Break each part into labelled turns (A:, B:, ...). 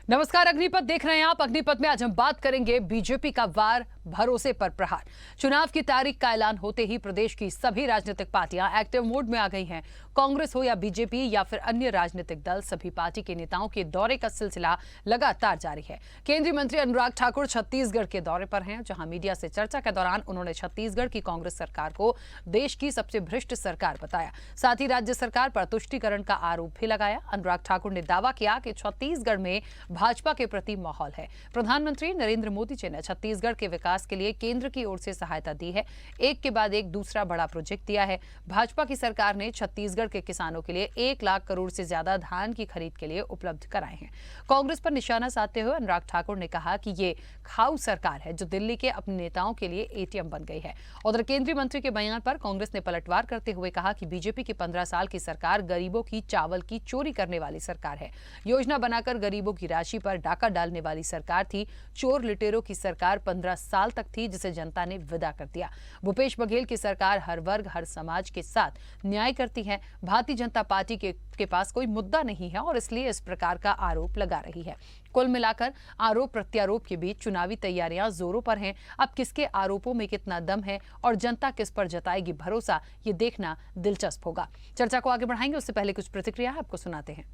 A: नमस्कार, अग्निपथ देख रहे हैं आप। अग्निपथ में आज हम बात करेंगे बीजेपी का वार, भरोसे पर प्रहार। चुनाव की तारीख का ऐलान होते ही प्रदेश की सभी राजनीतिक पार्टियां एक्टिव मोड में आ गई हैं। कांग्रेस हो या बीजेपी या फिर अन्य राजनीतिक दल, सभी पार्टी के नेताओं के दौरे का सिलसिला लगातार जारी है। केंद्रीय मंत्री अनुराग ठाकुर छत्तीसगढ़ के दौरे पर हैं, जहां मीडिया से चर्चा के दौरान उन्होंने छत्तीसगढ़ की कांग्रेस सरकार को देश की सबसे भ्रष्ट सरकार बताया। साथ ही राज्य सरकार पर तुष्टीकरण का आरोप भी लगाया। अनुराग ठाकुर ने दावा किया कि छत्तीसगढ़ में भाजपा के प्रति माहौल है। प्रधानमंत्री नरेंद्र मोदी जी ने छत्तीसगढ़ के विकास के लिए केंद्र की ओर से सहायता दी है। एक के बाद एक दूसरा बड़ा प्रोजेक्ट दिया है। भाजपा की सरकार ने छत्तीसगढ़ के किसानों के लिए 1 लाख करोड़ से ज्यादा धान की खरीद के लिए उपलब्ध कराए हैं। कांग्रेस पर निशाना साधते हुए अनुराग ठाकुर ने कहा कि ये खाऊ सरकार है जो दिल्ली के अपने नेताओं के लिए एटीएम बन गई है। उधर केंद्रीय मंत्री के बयान पर कांग्रेस ने पलटवार करते हुए कहा कि बीजेपी की 15 साल की सरकार गरीबों की चावल की चोरी करने वाली सरकार है। योजना बनाकर गरीबों की राशि पर डाका डालने वाली सरकार थी। चोर लुटेरों की सरकार 15 साल तक थी, जिसे जनता ने विदा कर दिया। भूपेश बघेल की सरकार हर वर्ग हर समाज के साथ न्याय करती है। भारतीय जनता पार्टी के पास कोई मुद्दा नहीं है और इसलिए इस प्रकार का आरोप लगा रही है। कुल मिलाकर आरोप प्रत्यारोप के बीच चुनावी तैयारियां जोरों पर हैं। अब किसके आरोपों में कितना दम है और जनता किस पर जताएगी भरोसा, ये देखना दिलचस्प होगा। चर्चा को आगे बढ़ाएंगे, उससे पहले कुछ प्रतिक्रिया आपको सुनाते हैं।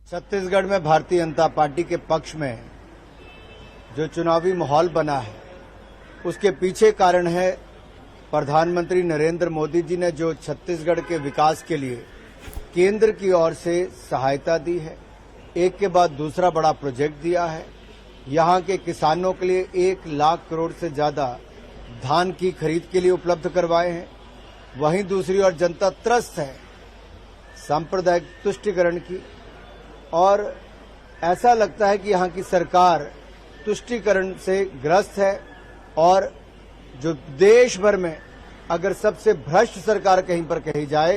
B: छत्तीसगढ़ में भारतीय जनता पार्टी के पक्ष में जो चुनावी माहौल बना है, उसके पीछे कारण है प्रधानमंत्री नरेंद्र मोदी जी ने जो छत्तीसगढ़ के विकास के लिए केंद्र की ओर से सहायता दी है। एक के बाद दूसरा बड़ा प्रोजेक्ट दिया है। यहां के किसानों के लिए 1 लाख करोड़ से ज्यादा धान की खरीद के लिए उपलब्ध करवाए हैं। वहीं दूसरी ओर जनता त्रस्त है सांप्रदायिक तुष्टीकरण की, और ऐसा लगता है कि यहां की सरकार तुष्टीकरण से ग्रस्त है। और जो देश भर में अगर सबसे भ्रष्ट सरकार कहीं पर कही जाए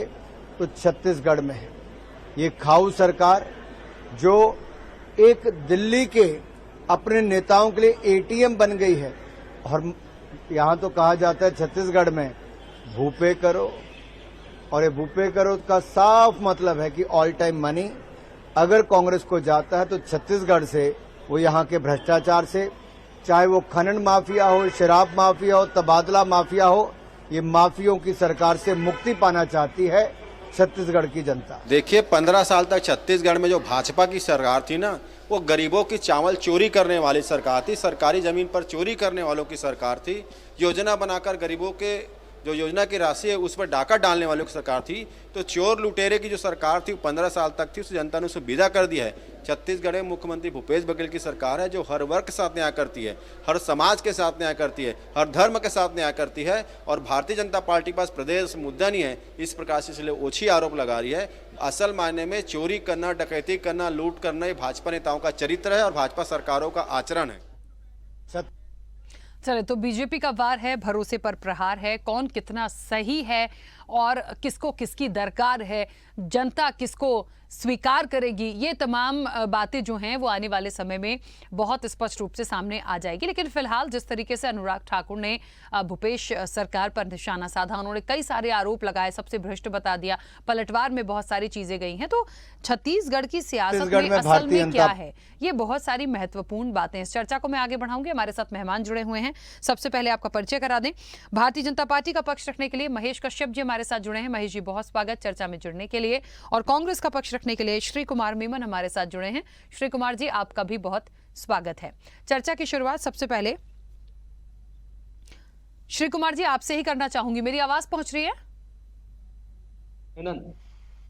B: तो छत्तीसगढ़ में है। ये खाऊ सरकार जो एक दिल्ली के अपने नेताओं के लिए एटीएम बन गई है। और यहां तो कहा जाता है छत्तीसगढ़ में भूपे करो, और ये भूपे करो का साफ मतलब है कि ऑल टाइम मनी अगर कांग्रेस को जाता है तो छत्तीसगढ़ से, वो यहां के भ्रष्टाचार से, चाहे वो खनन माफिया हो, शराब माफिया हो, तबादला माफिया हो, ये माफियों की सरकार से मुक्ति पाना चाहती है छत्तीसगढ़ की जनता।
C: देखिए, 15 साल तक छत्तीसगढ़ में जो भाजपा की सरकार थी ना, वो गरीबों की चावल चोरी करने वाली सरकार थी। सरकारी जमीन पर चोरी करने वालों की सरकार थी। योजना बनाकर गरीबों के जो योजना की राशि है उस पर डाका डालने वालों की सरकार थी। तो चोर लुटेरे की जो सरकार थी 15 साल तक थी, उस जनता ने उसे विदा कर दिया है। छत्तीसगढ़ में मुख्यमंत्री भूपेश बघेल की सरकार है जो हर वर्ग के साथ न्याय करती है, हर समाज के साथ न्याय करती है, हर धर्म के साथ न्याय करती है। और भारतीय जनता पार्टी के पास प्रदेश मुद्दा नहीं है, इस प्रकार से इसलिए ओछी आरोप लगा रही है। असल मायने में चोरी करना, डकैती करना, लूट करना ये भाजपा नेताओं का चरित्र है और भाजपा सरकारों का आचरण है।
A: चले, तो बीजेपी का वार है, भरोसे पर प्रहार है। कौन कितना सही है और किसको किसकी दरकार है, जनता किसको स्वीकार करेगी, ये तमाम बातें जो हैं वो आने वाले समय में बहुत स्पष्ट रूप से सामने आ जाएगी। लेकिन फिलहाल जिस तरीके से अनुराग ठाकुर ने भूपेश सरकार पर निशाना साधा, उन्होंने कई सारे आरोप लगाए, सबसे भ्रष्ट बता दिया, पलटवार में बहुत सारी चीजें गई हैं। तो छत्तीसगढ़ की सियासत में असल में क्या है, ये बहुत सारी महत्वपूर्ण बातें। इस चर्चा को मैं आगे बढ़ाऊंगी। हमारे साथ मेहमान जुड़े हुए हैं। सबसे पहले आपका परिचय करा दें। भारतीय जनता पार्टी का पक्ष रखने के लिए महेश कश्यप जी हमारे साथ जुड़े हैं। महेश जी, बहुत स्वागत चर्चा में जुड़ने के लिए। और कांग्रेस का पक्ष रखने के लिए श्री कुमार मेमन हमारे साथ जुड़े हैं। श्री कुमार जी, आपका भी बहुत स्वागत है। चर्चा की शुरुआत सबसे पहले श्री कुमार जी आपसे ही करना चाहूंगी। मेरी आवाज पहुंच रही है?
D: मेनन,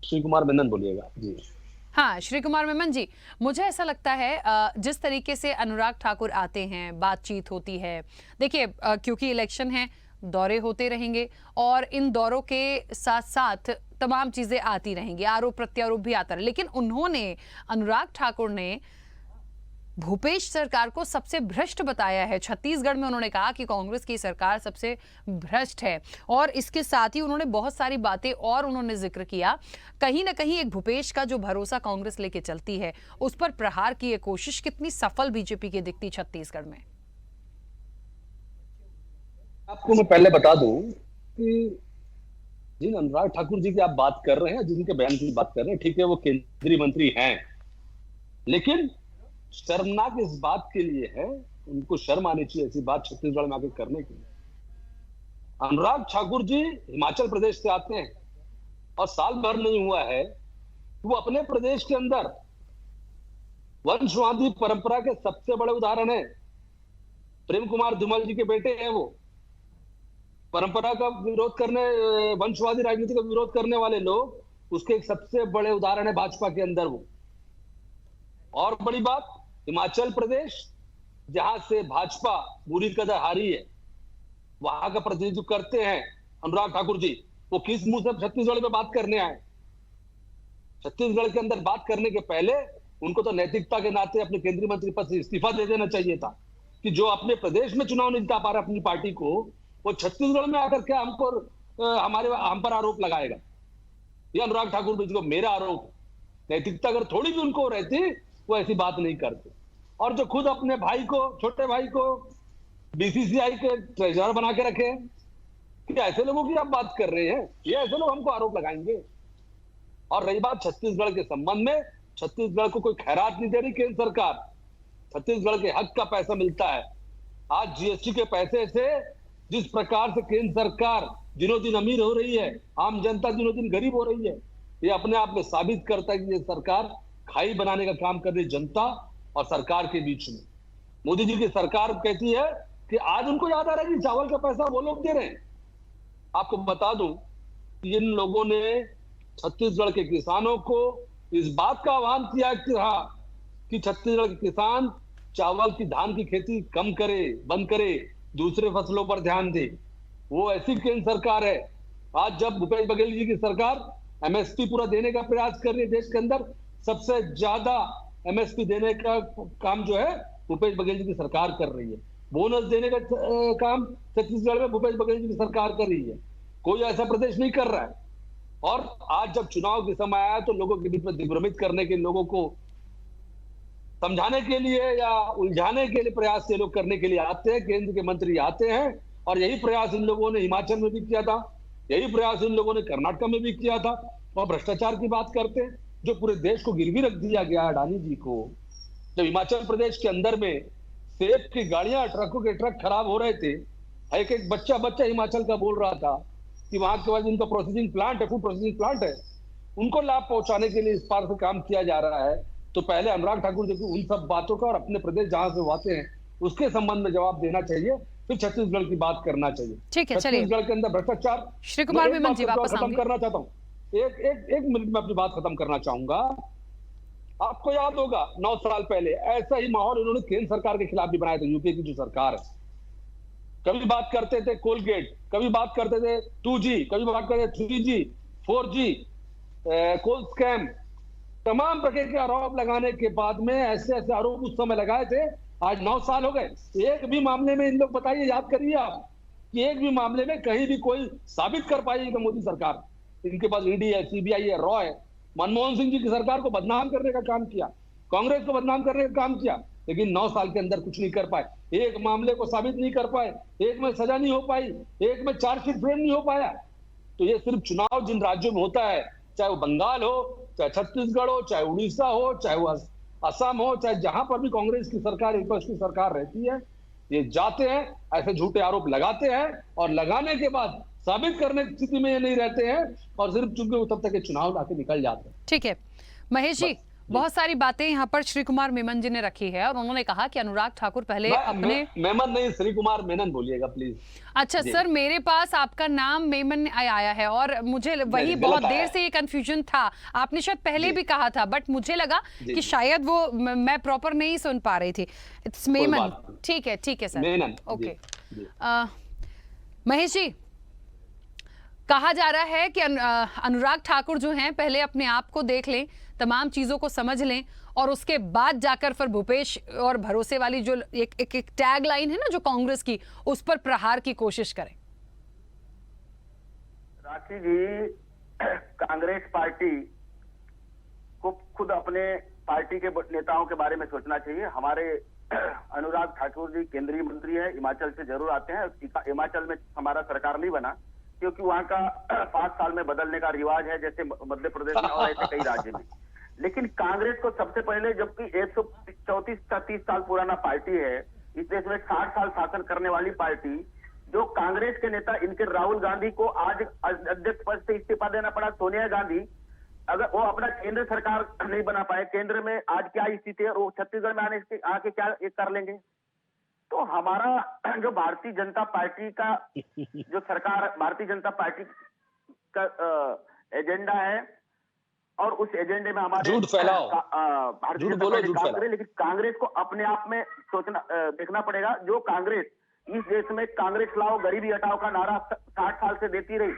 D: श्री कुमार मेनन बोलिएगा जी।
A: हाँ, श्री कुमार मेमन जी, मुझे ऐसा लगता है जिस तरीके से अनुराग ठाकुर आते हैं, बातचीत होती है, देखिए क्योंकि इलेक्शन है, दौरे होते रहेंगे और इन दौरों के साथ साथ तमाम चीजें आती रहेंगी, आरोप प्रत्यारोप भी आता रहे। लेकिन अनुराग ठाकुर ने भूपेश सरकार को सबसे भ्रष्ट बताया है। छत्तीसगढ़ में उन्होंने कहा कि कांग्रेस की सरकार सबसे भ्रष्ट है, और इसके साथ ही उन्होंने बहुत सारी बातें और उन्होंने जिक्र किया। कहीं ना कहीं एक भूपेश का जो भरोसा कांग्रेस लेके चलती है, उस पर प्रहार की ये कोशिश कितनी सफल बीजेपी की दिखती छत्तीसगढ़ में?
D: आपको मैं पहले बता दूं कि जिन अनुराग ठाकुर जी की आप बात कर रहे हैं, जिनके बयान की बात कर रहे हैं, ठीक है वो केंद्रीय मंत्री हैं, लेकिन शर्मनाक इस बात के लिए है, उनको शर्म आनी चाहिए ऐसी बात छत्तीसगढ़ में आके करने की। अनुराग ठाकुर जी हिमाचल प्रदेश से आते हैं और साल भर नहीं हुआ है वो अपने प्रदेश के अंदर वंशवादी परंपरा के सबसे बड़े उदाहरण है। प्रेम कुमार धूमल जी के बेटे हैं वो। परंपरा का विरोध करने, वंशवादी राजनीति का विरोध करने वाले लोग उसके एक सबसे बड़े उदाहरण है भाजपा के अंदर वो। और बड़ी बात, हिमाचल प्रदेश जहां से भाजपा बुरी कदर हारी है, वहां का प्रतिनिधित्व करते हैं अनुराग ठाकुर जी। वो किस मुंह से छत्तीसगढ़ में बात करने आए? छत्तीसगढ़ के अंदर बात करने के पहले उनको तो नैतिकता के नाते अपने केंद्रीय मंत्री पद से इस्तीफा दे देना चाहिए था कि जो अपने प्रदेश में चुनाव नहीं जिता पा रहा अपनी पार्टी को, वो छत्तीसगढ़ में आकर के हमको हम पर आरोप लगाएगा। ये अनुराग ठाकुर जी को मेरा आरोप है। नैतिकता अगर थोड़ी भी उनको रहती वो ऐसी बात नहीं करते। और जो खुद अपने भाई को, छोटे भाई को बीसीसीआई के ट्रेजरर बना के रखे, क्या ऐसे लोगों की आप बात कर रहे हैं? ये ऐसे लोग हमको आरोप लगाएंगे। और रही बात छत्तीसगढ़ के संबंध में, छत्तीसगढ़ को कोई खैरात नहीं दे रही केंद्र सरकार। छत्तीसगढ़ के हक का पैसा मिलता है। आज जीएसटी के पैसे से जिस प्रकार से केंद्र सरकार दिनों दिन अमीर हो रही है, आम जनता दिनों दिन गरीब हो रही है, ये अपने आप में साबित करता है कि ये सरकार खाई बनाने का काम कर रही जनता और सरकार के बीच में। मोदी जी की सरकार कहती है कि आज उनको याद आ रहा है कि चावल का पैसा वो लोग दे रहे हैं। आपको बता दूं कि इन लोगों ने छत्तीसगढ़ के किसानों को इस बात का आह्वान किया कि छत्तीसगढ़ के किसान चावल की, धान की खेती कम करे, बंद करे, दूसरे फसलों पर ध्यान दे। वो ऐसी केंद्र सरकार है। आज जब भूपेश बघेल जी की सरकार एमएसपी पूरा देने का प्रयास कर रही है, देश के अंदर सबसे ज्यादा एमएसपी देने का काम जो है भूपेश बघेल जी की सरकार कर रही है। बोनस देने का काम छत्तीसगढ़ में भूपेश बघेल जी की सरकार कर रही है। कोई ऐसा प्रदेश नहीं कर रहा है। और आज जब चुनाव के समय आया तो लोगों के बीच में दिग्भ्रमित करने के, लोगों को समझाने के लिए या उलझाने के लिए प्रयास ये लोग करने के लिए आते हैं। केंद्र के मंत्री आते हैं और यही प्रयास इन लोगों ने हिमाचल में भी किया था, यही प्रयास इन लोगों ने कर्नाटक में भी किया था। और भ्रष्टाचार की बात करते हैं, जो पूरे देश को गिरवी रख दिया गया अडानी जी को। जब हिमाचल प्रदेश के अंदर में सेब की गाड़ियां, ट्रकों के ट्रक खराब हो रहे थे, एक एक बच्चा हिमाचल का बोल रहा था कि वहां के बाद इनका प्रोसेसिंग प्लांट है, फूड प्रोसेसिंग प्लांट है, उनको लाभ पहुंचाने के लिए इस पार से काम किया जा रहा है। तो पहले अनुराग ठाकुर जी को उन सब बातों का और अपने प्रदेश जहां से वो आते हैं उसके संबंध में जवाब देना चाहिए, फिर छत्तीसगढ़ की बात करना चाहिए।
A: ठीक है, चलिए।
D: छत्तीसगढ़ के अंदर भ्रष्टाचार,
A: श्री कुमार मेमन जी वापस
D: खत्म करना चाहता हूँ। एक मिनट में अपनी बात खत्म करना चाहूंगा। आपको याद होगा 9 साल पहले ऐसा ही माहौल इन्होंने केंद्र सरकार के खिलाफ भी बनाया था। यूपीए की जो सरकार है, कभी बात करते थे कोलगेट, कभी बात करते थे 2G, कभी बात करते थे 3G, 4G, कोल स्कैम, तमाम प्रकार के आरोप लगाने के बाद में ऐसे ऐसे आरोप उस समय लगाए थे। आज 9 साल हो गए, एक भी मामले में इन लोग बताइए, याद करिए आप कि एक भी मामले में कहीं भी कोई साबित कर पाएगी कि मोदी सरकार, इनके पास ईडी है, सीबीआई है, रॉ है। मनमोहन सिंह जी की सरकार को बदनाम करने का काम किया, कांग्रेस को बदनाम करने का काम किया, लेकिन 9 साल के अंदर कुछ नहीं कर पाए। एक मामले को साबित नहीं कर पाए, एक में सजा नहीं हो पाई, एक में चार्जशीट फ्रेम नहीं हो पाया। तो ये सिर्फ चुनाव जिन राज्यों में होता है, चाहे वो बंगाल हो, चाहे छत्तीसगढ़ हो, चाहे उड़ीसा हो, चाहे वो असम हो, चाहे जहां पर भी कांग्रेस की सरकार, विपक्ष की सरकार रहती है, ये जाते हैं ऐसे झूठे आरोप लगाते हैं और लगाने के बाद साबित करने की स्थिति में ये नहीं रहते हैं और सिर्फ चूंकि वो तब तक के चुनाव लाके निकल जाते हैं।
A: ठीक है महेश जी, बहुत सारी बातें यहाँ पर श्री कुमार मेमन जी ने रखी है और उन्होंने कहा कि अनुराग ठाकुर पहले अपने
D: मेमन नहीं, श्री कुमार मेनन बोलिएगा प्लीज।
A: अच्छा सर, मेरे पास आपका नाम मेमन आया है और मुझे वही बहुत देर से ये कंफ्यूजन था। आपने शायद पहले भी कहा था, बट मुझे लगा कि शायद वो मैं प्रॉपर नहीं सुन पा रही थी। इट्स मेमन। ठीक है सर,
D: मेनन।
A: ओके। महेश जी, कहा जा रहा है कि अनुराग ठाकुर जो हैं पहले अपने आप को देख लें, तमाम चीजों को समझ लें और उसके बाद जाकर फिर भूपेश और भरोसे वाली जो एक टैग लाइन है ना जो कांग्रेस की, उस पर प्रहार की कोशिश करें।
E: राखी जी, कांग्रेस पार्टी को खुद अपने पार्टी के नेताओं के बारे में सोचना चाहिए। हमारे अनुराग ठाकुर जी केंद्रीय मंत्री हैं, हिमाचल से जरूर आते हैं, हिमाचल में हमारा सरकार नहीं बना, क्योंकि वहां का 5 साल में बदलने का रिवाज है, जैसे मध्य प्रदेश में और ऐसे कई राज्य में। लेकिन कांग्रेस को सबसे पहले, जबकि 134-30 साल पुराना पार्टी है, इस देश में 60 साल शासन करने वाली पार्टी, जो कांग्रेस के नेता इनके राहुल गांधी को आज अध्यक्ष पद से इस्तीफा देना पड़ा, सोनिया गांधी, अगर वो अपना केंद्र सरकार नहीं बना पाए, केंद्र में आज क्या स्थिति है, वो छत्तीसगढ़ में आके क्या कर लेंगे। तो हमारा जो भारतीय जनता पार्टी का जो सरकार, भारतीय जनता पार्टी का एजेंडा है, और उस एजेंडे में हमारे
D: झूठ फैलाओ,
E: भारतीय जनता पार्टी काम करे, लेकिन कांग्रेस को अपने आप में सोचना देखना पड़ेगा। जो कांग्रेस इस देश में कांग्रेस लाओ गरीबी हटाओ का नारा 60 साल से देती रही,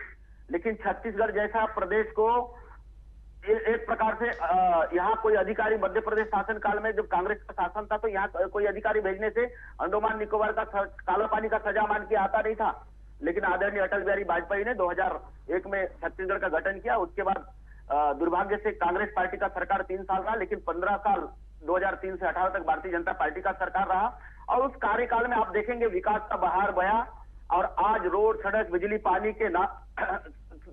E: लेकिन छत्तीसगढ़ जैसा प्रदेश को एक प्रकार से यहाँ कोई अधिकारी, मध्य प्रदेश शासन काल में जब कांग्रेस का शासन था तो यहाँ कोई अधिकारी भेजने से अंडमान निकोबार का काला पानी का सजा मान के आता नहीं था। लेकिन आदरणीय अटल बिहारी वाजपेयी ने 2001 में छत्तीसगढ़ का गठन किया। उसके बाद दुर्भाग्य से कांग्रेस पार्टी का सरकार 3 साल रहा, लेकिन 15 साल 2003 से 18 तक भारतीय जनता पार्टी का सरकार रहा, और उस कार्यकाल में आप देखेंगे विकास का बहार बया, और आज रोड, सड़क, बिजली, पानी के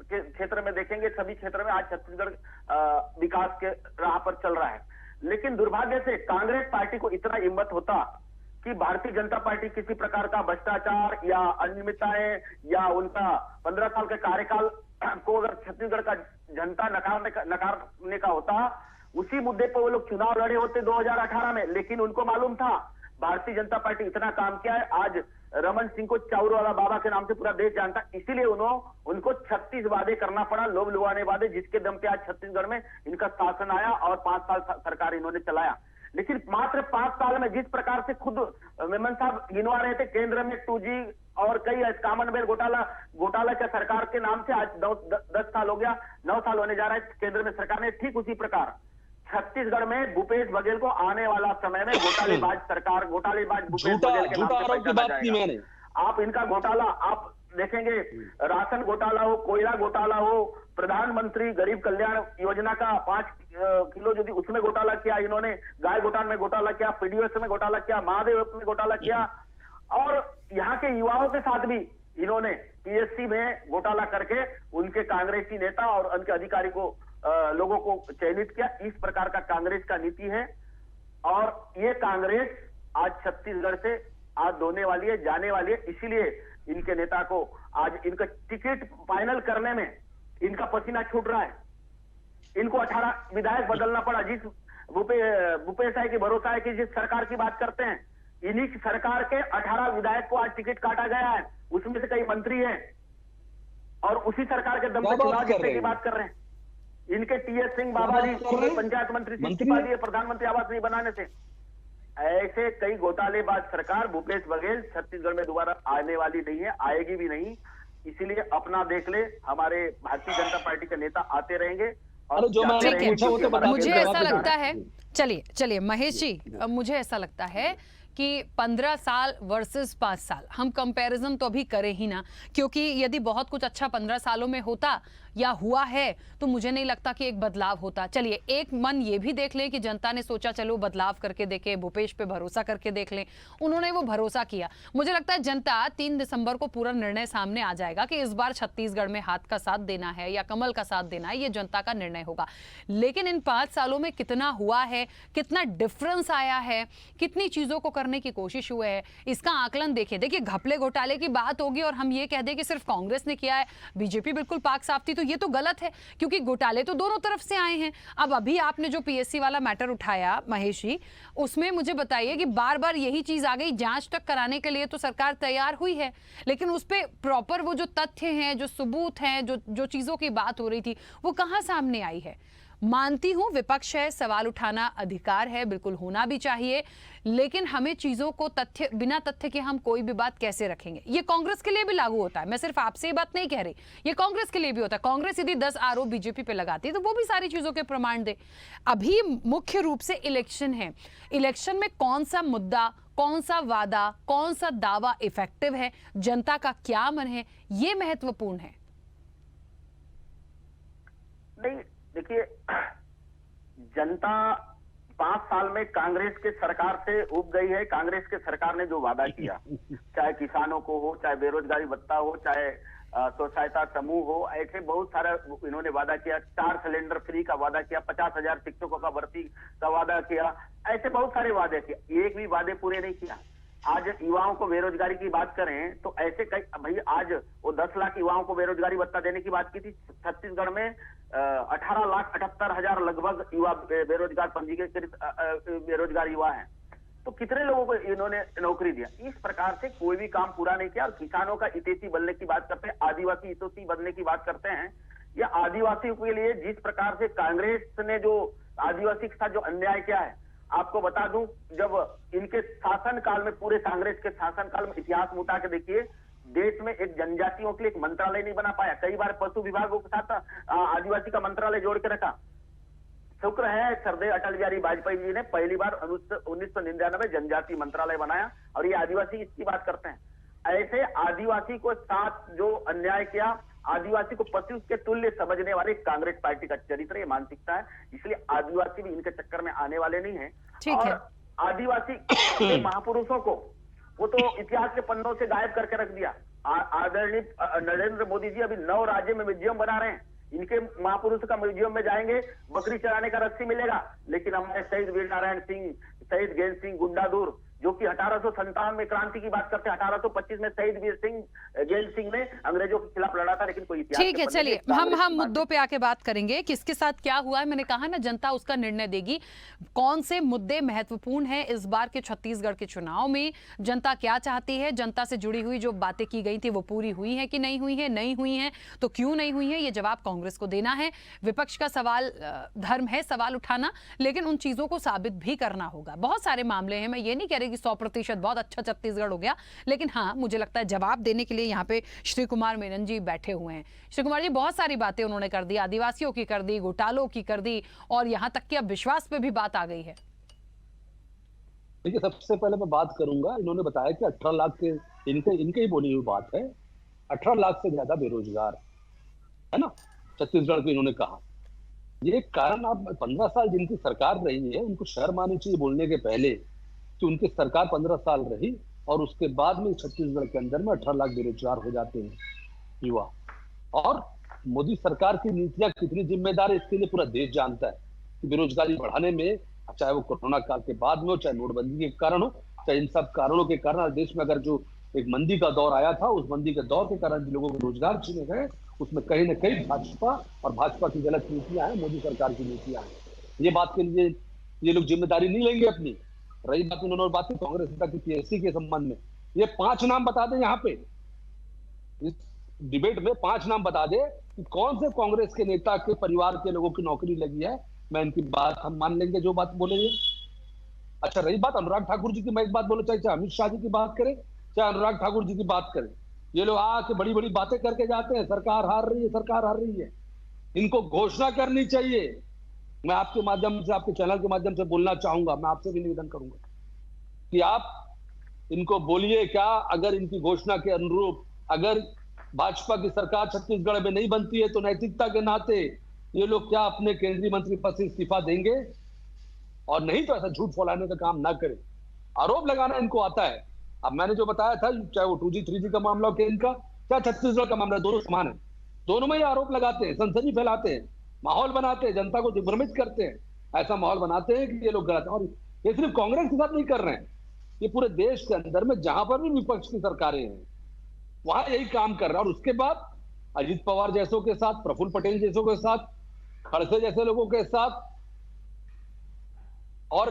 E: क्षेत्र में देखेंगे, सभी क्षेत्र में आज छत्तीसगढ़ विकास के राह पर चल रहा है। लेकिन दुर्भाग्य से कांग्रेस पार्टी को इतना हिम्मत होता कि भारतीय जनता पार्टी किसी प्रकार का भ्रष्टाचार या अनियमितताएं या उनका 15 साल के कार्यकाल को अगर छत्तीसगढ़ का जनता नकारने का होता, उसी मुद्दे पर वो लोग चुनाव लड़े होते 2018 में। लेकिन उनको मालूम था भारतीय जनता पार्टी इतना काम किया है, आज रमन सिंह को चाउर वाला बाबा के नाम से पूरा देश जानता, इसीलिए उनको 36 वादे करना पड़ा, लोभ लुभाने वादे, जिसके दम पे आज छत्तीसगढ़ में इनका शासन आया और 5 साल सरकार इन्होंने चलाया। लेकिन मात्र 5 साल में जिस प्रकार से खुद मेमन साहब गिनवा रहे थे, केंद्र में 2G और कई कॉमनवेल्थ घोटाला के सरकार के नाम से आज 10 साल हो गया, 9 साल होने जा रहा है केंद्र में सरकार ने। ठीक उसी प्रकार छत्तीसगढ़ में भूपेश बघेल को आने वाला समय में घोटालेबाज सरकार, घोटालेबाज भूपेश बघेल के नाम से पहचाना जाएगा। आप इनका घोटाला आप देखेंगे, राशन घोटाला हो, कोयला घोटाला हो, प्रधानमंत्री गरीब कल्याण योजना का 5 किलो जो उसमें घोटाला किया इन्होंने, गाय घोटाले में घोटाला किया, पीडीएस में घोटाला किया, महादेव में घोटाला किया, और यहाँ के युवाओं के साथ भी इन्होंने पीएससी में घोटाला करके उनके कांग्रेसी नेता और उनके अधिकारी को लोगों को चयनित किया। इस प्रकार का कांग्रेस का नीति है, और ये कांग्रेस आज छत्तीसगढ़ से आज धोने वाली है, जाने वाली है। इसीलिए इनके नेता को आज इनका टिकट फाइनल करने में इनका पसीना छूट रहा है। इनको 18 विधायक बदलना पड़ा। जिस भूपेश भाई की भरोसा है कि जिस सरकार की बात करते हैं, इन्हीं सरकार के 18 विधायक को आज टिकट काटा गया है, उसमें से कई मंत्री हैं, और उसी सरकार के दम पर चुनाव जीतने की बात कर रहे हैं। इनके टीएस सिंह बाबा जी पंचायत मंत्री से इस्तीफा दिए प्रधानमंत्री आवास नहीं बनाने से। ऐसे कई घोटालेबाज सरकार भूपेश बघेल छत्तीसगढ़ में दोबारा आने वाली नहीं है, आएगी भी नहीं। इसीलिए अपना देख ले, हमारे भारतीय जनता पार्टी के नेता आते रहेंगे और
D: जो मैंने पूछा वो तो बता
A: मुझे ऐसा लगता है, चलिए महेश जी, मुझे ऐसा लगता है कि 15 साल वर्सेस 5 साल हम कंपैरिजन तो अभी करें ही ना, क्योंकि यदि बहुत कुछ अच्छा 15 सालों में होता या हुआ है तो मुझे नहीं लगता कि एक बदलाव होता। चलिए एक मन ये भी देख लें कि जनता ने सोचा चलो बदलाव करके देखें, भूपेश पे भरोसा करके देख लें, उन्होंने वो भरोसा किया। मुझे लगता है जनता 3 दिसंबर को पूरा निर्णय सामने आ जाएगा कि इस बार छत्तीसगढ़ में हाथ का साथ देना है या कमल का साथ देना है, ये जनता का निर्णय होगा। लेकिन इन 5 सालों में कितना हुआ है, कितना डिफरेंस आया है, कितनी चीजों को करने की कोशिश हुई है, इसका आकलन देखिए घपले घोटाले की बात होगी और हम ये कह दें कि सिर्फ कांग्रेस ने किया है, बीजेपी बिल्कुल पाक साफ थी, तो ये तो गलत है, क्योंकि घोटाले तो दोनों तरफ से आए हैं। अब अभी आपने जो पीएससी वाला मैटर उठाया महेश जी, उसमें मुझे बताइए कि बार बार यही चीज आ गई, जांच तक कराने के लिए तो सरकार तैयार हुई है, लेकिन उस पर प्रॉपर वो जो तथ्य हैं, जो सबूत हैं, जो चीजों की बात हो रही थी, वो कहां सामने आई है। मानती हूं विपक्ष है, सवाल उठाना अधिकार है, बिल्कुल होना भी चाहिए, लेकिन हमें चीजों को तथ्य, बिना तथ्य के हम कोई भी बात कैसे रखेंगे। ये कांग्रेस के लिए भी लागू होता है, मैं सिर्फ आपसे ये बात नहीं कह रही, ये कांग्रेस के लिए भी होता है। कांग्रेस यदि 10 आरोप बीजेपी पे लगाती है तो वो भी सारी चीजों के प्रमाण दे। अभी मुख्य रूप से इलेक्शन है, इलेक्शन में कौन सा मुद्दा, कौन सा वादा, कौन सा दावा इफेक्टिव है, जनता का क्या मन है, ये महत्वपूर्ण है।
E: नहीं देखिए, जनता 5 साल में कांग्रेस के सरकार से उब गई है। कांग्रेस के सरकार ने जो वादा किया, चाहे किसानों को हो, चाहे बेरोजगारी भत्ता हो, चाहे स्व सहायता समूह हो, ऐसे बहुत सारा इन्होंने वादा किया। 4 सिलेंडर फ्री का वादा किया, 50,000 शिक्षकों का भर्ती का वादा किया, ऐसे बहुत सारे वादे किए, एक भी वादे पूरे नहीं किया। आज युवाओं को बेरोजगारी की बात करें तो ऐसे कई, भाई आज वो 10 लाख युवाओं को बेरोजगारी भत्ता देने की बात की थी। छत्तीसगढ़ में 18,78,000 लगभग युवा बेरोजगार पंजीकृत बेरोजगार युवा हैं। तो कितने लोगों को इन्होंने नौकरी दिया? इस प्रकार से कोई भी काम पूरा नहीं किया। और किसानों का हितैषी बनने की बात करते हैं, आदिवासी हितैषी बनने की बात करते हैं। या आदिवासियों के लिए जिस प्रकार से कांग्रेस ने जो आदिवासी के साथ जो अन्याय किया है, आपको बता दूं, जब इनके शासनकाल में, पूरे कांग्रेस के शासनकाल में इतिहास में उठा के देखिए, देश में एक जनजातियों के लिए एक मंत्रालय नहीं बना पाया। कई बार पशु विभागों के साथ आदिवासी का मंत्रालय जोड़ के रखा। शुक्र है सरदेव अटल बिहारी वाजपेयी जी ने पहली बार 1999 जनजाति मंत्रालय बनाया, और ये आदिवासी इसकी बात करते हैं। ऐसे आदिवासी को साथ जो अन्याय किया, आदिवासी को पशु के तुल्य समझने वाले कांग्रेस पार्टी का चरित्र, ये मानसिकता है। इसलिए आदिवासी भी इनके चक्कर में आने वाले नहीं है। और आदिवासी के महापुरुषों को वो तो इतिहास के पन्नों से गायब करके रख दिया। आदरणीय नरेंद्र मोदी जी अभी 9 राज्य में म्यूजियम बना रहे हैं। इनके महापुरुष का म्यूजियम में जाएंगे, बकरी चराने का रस्सी मिलेगा, लेकिन हमारे शहीद वीर नारायण सिंह, शहीद गैंद सिंह गुंडादुर, जो कि 1857 में क्रांति की बात करते हैं, 1825 में शहीद वीर सिंह गैंद सिंह ने अंग्रेजों के खिलाफ लड़ा था, लेकिन कोई इतिहास।
A: ठीक है, चलिए हम मुद्दों पे आके बात करेंगे, किसके साथ क्या हुआ है। मैंने कहा ना, जनता उसका निर्णय देगी। कौन से मुद्दे महत्वपूर्ण हैं इस बार के छत्तीसगढ़ के चुनाव में, जनता क्या चाहती है, जनता से जुड़ी हुई जो बातें की गई थी वो पूरी हुई है कि नहीं हुई है, नहीं हुई है तो क्यों नहीं हुई है, ये जवाब कांग्रेस को देना है। विपक्ष का सवाल, धर्म है सवाल उठाना, लेकिन उन चीजों को साबित भी करना होगा। बहुत सारे मामले हैं, मैं ये नहीं कह रही कि 100% बहुत अच्छा छत्तीसगढ़ हो गया, लेकिन हाँ, मुझे लगता है जवाब देने के लिए यहाँ पे श्री कुमार मेनन जी बैठे हुए हैं। श्री कुमार जी, बहुत सारी बातें उन्होंने कर दी, आदिवासियों की कर दी, घोटालों की कर दी, और यहाँ तक कि अब विश्वास पे भी बात आ गई है।
D: देखिए, सबसे पहले मैं बात करूंगा, इन्होंने बताया कि 18 लाख के, इनके ही बोली हुई बात है, 18 लाख से ज्यादा बेरोजगार है ना छत्तीसगढ़ को, इन्होंने कहा। ये कारण, आप 15 साल जिनकी सरकार रही है, उनको शर्म आनी चाहिए बोलने के पहले कि उनकी सरकार 15 साल रही और उसके बाद में छत्तीसगढ़ के अंदर में 18 लाख बेरोजगार हो जाते हैं युवा। और मोदी सरकार की नीतियां कितनी जिम्मेदार है, इसके लिए पूरा देश जानता है कि बेरोजगारी बढ़ाने में, चाहे वो कोरोना काल के बाद में हो, चाहे नोटबंदी के कारण हो, चाहे इन सब कारणों के कारण देश में अगर जो एक मंदी का दौर आया था, उस मंदी के दौर के कारण जो लोगों को रोजगार छीने गए, उसमें कहीं ना कहीं भाजपा और भाजपा की गलत नीतियां हैं, मोदी सरकार की नीतियां हैं। ये बात के लिए ये लोग जिम्मेदारी नहीं लेंगे अपनी। रही बात, उन्होंने बात की कांग्रेस नेता की पीएससी के संबंध में, ये 5 नाम बता दें यहाँ पे इस डिबेट में, 5 नाम बता दे कि कौन से कांग्रेस के नेता के परिवार के लोगों की नौकरी लगी है, मैं इनकी बात हम मान लेंगे जो बात बोलेंगे। अच्छा, रही बात अनुराग ठाकुर जी की, मैं एक बात बोलना चाहिए, चाहे अमित शाह जी की बात करें, चाहे अनुराग ठाकुर जी की बात करें, ये लोग आके बड़ी बड़ी बातें करके जाते हैं, सरकार हार रही है, सरकार हार रही है। इनको घोषणा करनी चाहिए। मैं आपके माध्यम से, आपके चैनल के माध्यम से बोलना चाहूंगा, मैं आपसे भी निवेदन करूंगा कि आप इनको बोलिए क्या, अगर इनकी घोषणा के अनुरूप अगर भाजपा की सरकार छत्तीसगढ़ में नहीं बनती है तो नैतिकता के नाते ये लोग क्या अपने केंद्रीय मंत्री पद से इस्तीफा देंगे? और नहीं तो ऐसा झूठ फैलाने का काम ना करें। आरोप लगाना इनको आता है। अब मैंने जो बताया था, चाहे वो 2G 3G का मामला हो केंद्र का, चाहे छत्तीसगढ़ का मामला, दोनों समान है। दोनों में ये आरोप लगाते हैं, सनसनी फैलाते हैं, माहौल बनाते हैं, जनता को दिग्भ्रमित करते हैं, ऐसा माहौल बनाते हैं कि ये लोग गलत हैं। और ये सिर्फ कांग्रेस के साथ नहीं कर रहे हैं, ये पूरे देश के अंदर में जहां पर भी विपक्ष की सरकारें हैं वहां यही काम कर रहा है। और उसके बाद अजीत पवार जैसों के साथ, प्रफुल्ल पटेल जैसों के साथ, खड़से जैसे लोगों के साथ और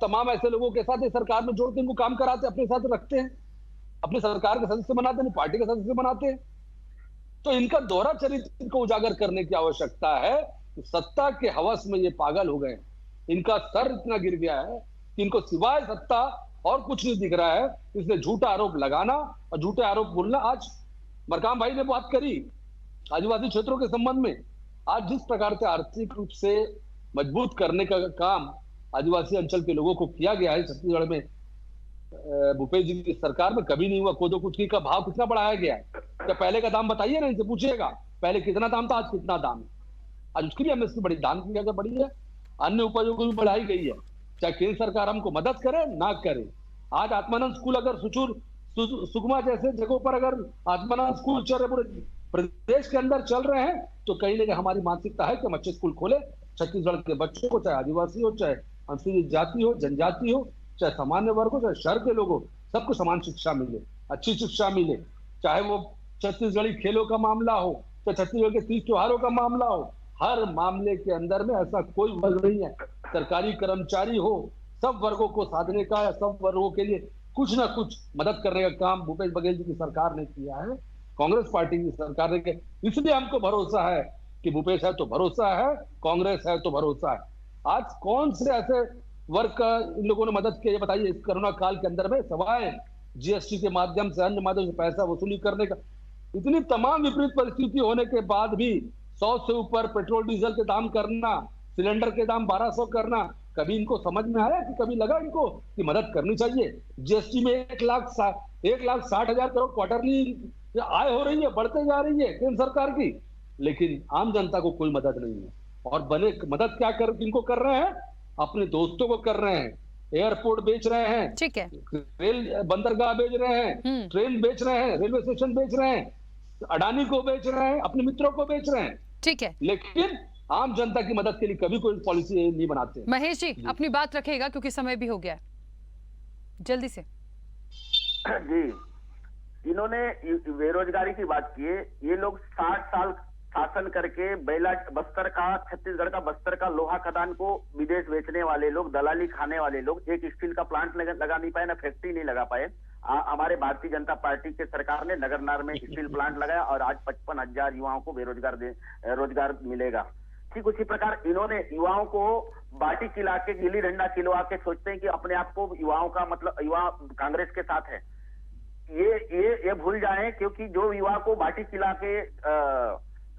D: तमाम ऐसे लोगों के साथ ये सरकार में जोड़ के इनको काम कराते, अपने साथ रखते हैं, अपने सरकार के सदस्य बनाते हैं, पार्टी के सदस्य बनाते हैं। तो इनका दोहरा चरित्र को उजागर करने की आवश्यकता है। सत्ता के हवस में ये पागल हो गए, इनका सर इतना गिर गया है कि इनको सिवाय सत्ता और कुछ नहीं दिख रहा है। इसलिए झूठा आरोप लगाना और झूठे आरोप बोलना। आज मरकाम भाई ने बात करी आदिवासी क्षेत्रों के संबंध में। आज जिस प्रकार से आर्थिक रूप से मजबूत करने का काम आदिवासी अंचल के लोगों को किया गया है छत्तीसगढ़ में, भूपेश जी की सरकार में कभी नहीं हुआ। कोदो कुटकी का भाव कितना बढ़ाया गया है? क्या पहले का दाम बताइए ना, इनसे पूछिएगा पहले कितना दाम था, आज कितना दाम है। आज उसकी भी एमएसपी बढ़ी, धान की अगर बढ़ी है, अन्य उपजों को भी बढ़ाई गई है। चाहे केंद्र सरकार हमको मदद करे ना करे। आज आत्मानंद स्कूल अगर सुकमा जैसे जगहों पर अगर आत्माना स्कूल चल रहे पूरे प्रदेश के अंदर चल रहे हैं, तो कहीं ना कहीं हमारी मानसिकता है कि हम अच्छे स्कूल खोले, छत्तीसगढ़ के बच्चों को, चाहे आदिवासी हो, चाहे अनुसूचित जाति हो, जनजाति हो, चाहे सामान्य वर्ग हो, चाहे शहर के लोग हो, सबको समान शिक्षा मिले, अच्छी शिक्षा मिले। चाहे वो छत्तीसगढ़ी खेलों का मामला हो, चाहे छत्तीसगढ़ के तीज त्योहारों का मामला हो, हर मामले के अंदर में ऐसा कोई वर्ग नहीं है, सरकारी कर्मचारी हो, सब वर्गों को साधने का या सब वर्गों के लिए कुछ ना कुछ मदद करने का काम भूपेश बघेल जी की सरकार ने किया है, कांग्रेस पार्टी की सरकार ने किया। इसलिए हमको भरोसा है कि भूपेश है तो भरोसा है, कांग्रेस है तो भरोसा है। आज कौन से ऐसे वर्ग का इन लोगों ने मदद की, बताइए, इस कोरोना काल के अंदर में, सवाए जीएसटी के माध्यम से, अन्य माध्यम से पैसा वसूली करने का। इतनी तमाम विपरीत परिस्थिति होने के बाद भी 100 से ऊपर पेट्रोल डीजल के दाम करना, सिलेंडर के दाम 1200 करना, कभी इनको समझ में आया कि कभी लगा इनको कि मदद करनी चाहिए? जीएसटी में 1,60,000 करोड़ क्वार्टरली आय हो रही है, बढ़ते जा रही है केंद्र सरकार की, लेकिन आम जनता को कोई मदद नहीं है। और बने मदद क्या कर किनको कर रहे हैं? अपने दोस्तों को कर रहे हैं। एयरपोर्ट बेच रहे हैं,
A: ठीक है,
D: रेल बंदरगाह बेच रहे हैं, ट्रेन बेच रहे हैं, रेलवे स्टेशन बेच रहे हैं, अडानी को बेच रहे हैं, अपने मित्रों को बेच रहे हैं,
A: ठीक है,
D: लेकिन आम जनता की मदद के लिए कभी कोई पॉलिसी नहीं बनाते।
A: महेश जी अपनी बात रखेगा क्योंकि समय भी हो गया है, जल्दी से।
E: जी, इन्होंने बेरोजगारी की बात की है। ये लोग 60 साल शासन करके बस्तर का, छत्तीसगढ़ का बस्तर का लोहा खदान को विदेश बेचने वाले लोग, दलाली खाने वाले लोग, एक स्टील का प्लांट लगा नहीं पाए, ना फैक्ट्री नहीं लगा पाए। हमारे भारतीय जनता पार्टी के सरकार ने नगरनार में स्टील प्लांट लगाया और आज 55,000 युवाओं को रोजगार मिलेगा। ठीक उसी प्रकार इन्होंने युवाओं को बाटी खिला के, गिल्ली डंडा खिलवा के सोचते हैं कि अपने आप को युवाओं का मतलब युवा कांग्रेस के साथ है। ये भूल जाएं, क्योंकि जो युवा को बाटी खिला के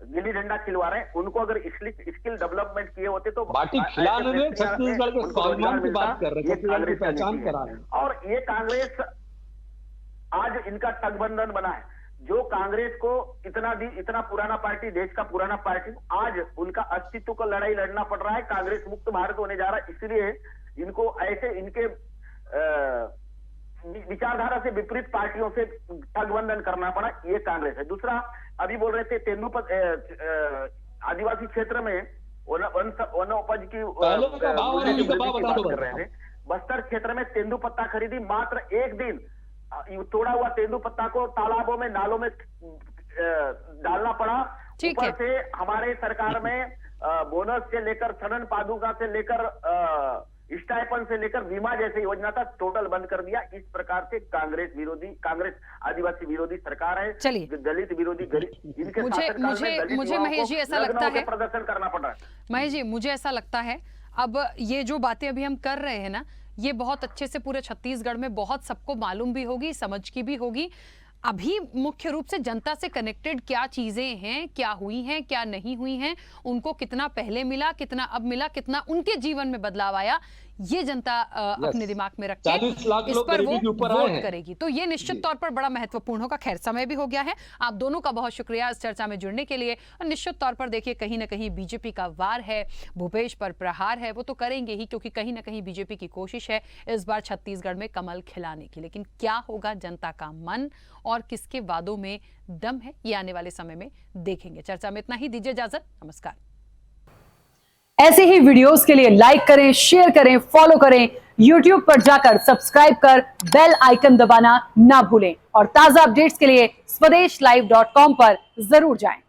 E: गिल्ली डंडा खिलवा रहे हैं, उनको अगर स्किल डेवलपमेंट किए होते तो
D: बाटी खिलाने में छत्तीसगढ़ के स्वाभिमान की बात कर रहे हैं, छत्तीसगढ़ की पहचान करा रहे हैं।
E: और ये कांग्रेस आज इनका ठगबंधन बना है। जो कांग्रेस को इतना पुराना पार्टी, देश का पुराना पार्टी, आज उनका अस्तित्व का लड़ाई लड़ना पड़ रहा है। कांग्रेस मुक्त भारत होने जा रहा है, इसलिए इनको ऐसे इनके विचारधारा से विपरीत पार्टियों से ठगबंधन करना पड़ा। ये कांग्रेस है। दूसरा, अभी बोल रहे थे आदिवासी क्षेत्र में वनोपज की बात कर रहे थे। बस्तर क्षेत्र में तेंदुपत्ता खरीदी, मात्र एक दिन तोड़ा हुआ तेंदुपत्ता को तालाबों में, नालों में डालना पड़ा। ऊपर से हमारे सरकार में बोनस से लेकर, छनन पादुका से लेकर, स्टाइपन से लेकर बीमा जैसी योजना था, टोटल बंद कर दिया। इस प्रकार से कांग्रेस आदिवासी विरोधी सरकार है, दलित विरोधी, इनके
A: मुझे महेश जी ऐसा लगता है
E: प्रदर्शन करना पड़ रहा है।
A: महेश जी, मुझे ऐसा लगता है अब ये जो बातें अभी हम कर रहे हैं ना, ये बहुत अच्छे से पूरे छत्तीसगढ़ में बहुत सबको मालूम भी होगी, समझ की भी होगी। अभी मुख्य रूप से जनता से कनेक्टेड क्या चीजें हैं, क्या हुई हैं, क्या नहीं हुई हैं, उनको कितना पहले मिला, कितना अब मिला, कितना उनके जीवन में बदलाव आया, ये जनता अपने दिमाग में रख के इस पर वो वोट करेगी। तो ये निश्चित तौर पर बड़ा महत्वपूर्ण होगा। खैर, समय भी हो गया है। आप दोनों का बहुत शुक्रिया इस चर्चा में जुड़ने के लिए। और निश्चित तौर पर देखिए, कहीं ना कहीं बीजेपी का वार है, भूपेश पर प्रहार है, वो तो करेंगे ही, क्योंकि कहीं ना कहीं बीजेपी की कोशिश है इस बार छत्तीसगढ़ में कमल खिलाने की। लेकिन क्या होगा जनता का मन और किसके वादों में दम है, ये आने वाले समय में देखेंगे। चर्चा में इतना ही, दीजिए इजाजत, नमस्कार। ऐसे ही वीडियोस के लिए लाइक करें, शेयर करें, फॉलो करें, YouTube पर जाकर सब्सक्राइब कर बेल आइकन दबाना ना भूलें। और ताजा अपडेट्स के लिए स्वदेशलाइव.com पर जरूर जाएं।